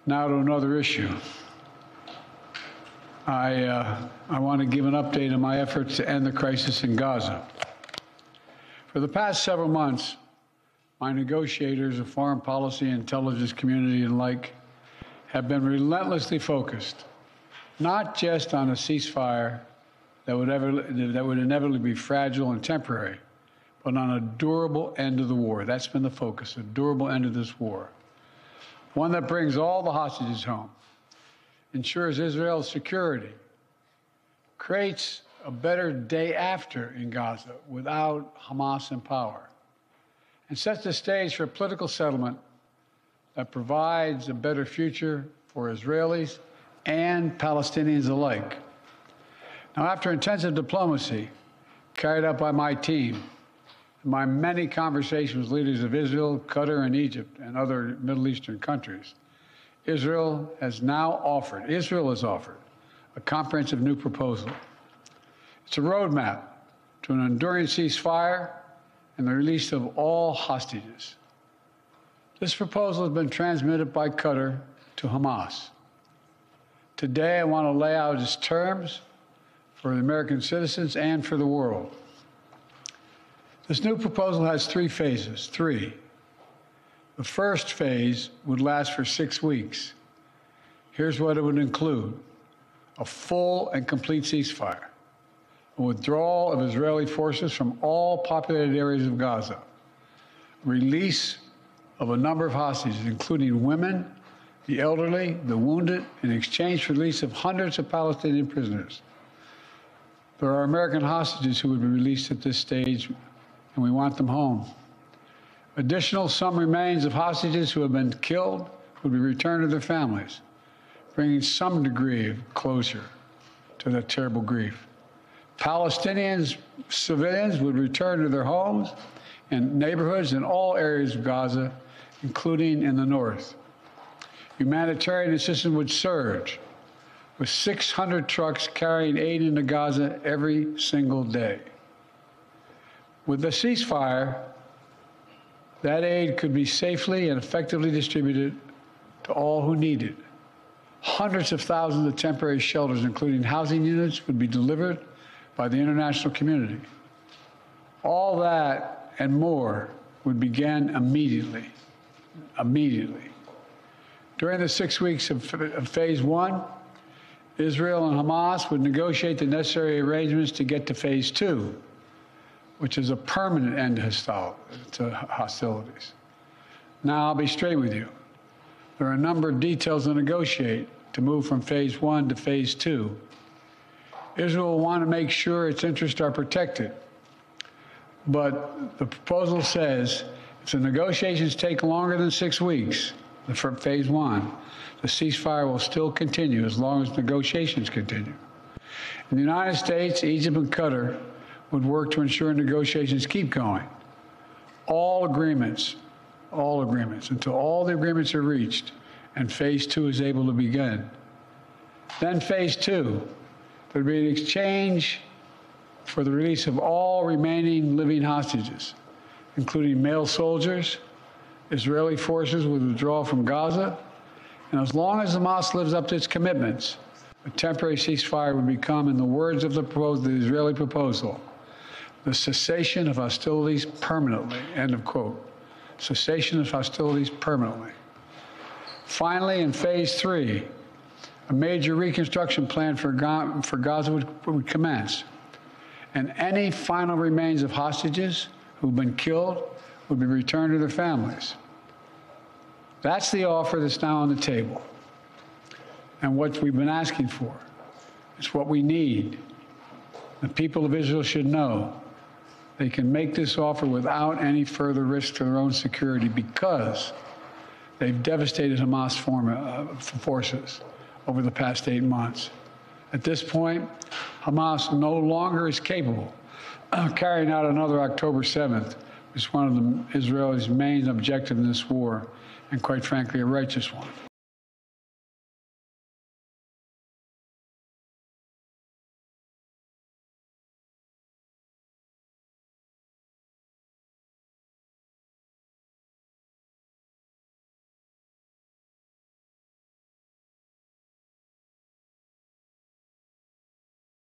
Now to another issue. I want to give an update on my efforts to end the crisis in Gaza. For the past several months, my negotiators of foreign policy, intelligence community, and like have been relentlessly focused, not just on a ceasefire that would inevitably be fragile and temporary, but on a durable end of the war. That's been the focus, a durable end of this war. One that brings all the hostages home, ensures Israel's security, creates a better day after in Gaza without Hamas in power, and sets the stage for a political settlement that provides a better future for Israelis and Palestinians alike. Now, after intensive diplomacy carried out by my team, and my many conversations with leaders of Israel, Qatar, and Egypt, and other Middle Eastern countries, Israel has offered a comprehensive new proposal. It's a roadmap to an enduring ceasefire and the release of all hostages. This proposal has been transmitted by Qatar to Hamas. Today, I want to lay out its terms for the American citizens and for the world. This new proposal has three phases. The first phase would last for 6 weeks. Here's what it would include: a full and complete ceasefire, a withdrawal of Israeli forces from all populated areas of Gaza, release of a number of hostages, including women, the elderly, the wounded, in exchange for release of hundreds of Palestinian prisoners. There are American hostages who would be released at this stage, and we want them home. Additional, some remains of hostages who have been killed would be returned to their families, bringing some degree of closure to that terrible grief. Palestinians, civilians, would return to their homes and neighborhoods in all areas of Gaza, including in the north. Humanitarian assistance would surge, with 600 trucks carrying aid into Gaza every single day. With the ceasefire, that aid could be safely and effectively distributed to all who need it. Hundreds of thousands of temporary shelters, including housing units, would be delivered by the international community. All that and more would begin immediately. During the 6 weeks of phase one, Israel and Hamas would negotiate the necessary arrangements to get to phase two, which is a permanent end to hostilities. Now, I'll be straight with you. There are a number of details to negotiate to move from phase one to phase two. Israel will want to make sure its interests are protected. But the proposal says if the negotiations take longer than 6 weeks, for phase one, the ceasefire will still continue as long as negotiations continue. In the United States, Egypt, and Qatar would work to ensure negotiations keep going. All agreements, until all the agreements are reached and phase two is able to begin. Then phase two, there'd be an exchange for the release of all remaining living hostages, including male soldiers. Israeli forces would withdraw from Gaza, and as long as Hamas lives up to its commitments, a temporary ceasefire would become, in the words of the Israeli proposal, the cessation of hostilities permanently, end of quote. Cessation of hostilities permanently. Finally, in phase three, a major reconstruction plan for Gaza would commence, and any final remains of hostages who've been killed would be returned to their families. That's the offer that's now on the table, and what we've been asking for. It's what we need. The people of Israel should know they can make this offer without any further risk to their own security because they've devastated Hamas forces over the past 8 months. At this point, Hamas no longer is capable of carrying out another October 7th, which is one of Israel's main objectives in this war, and quite frankly, a righteous one.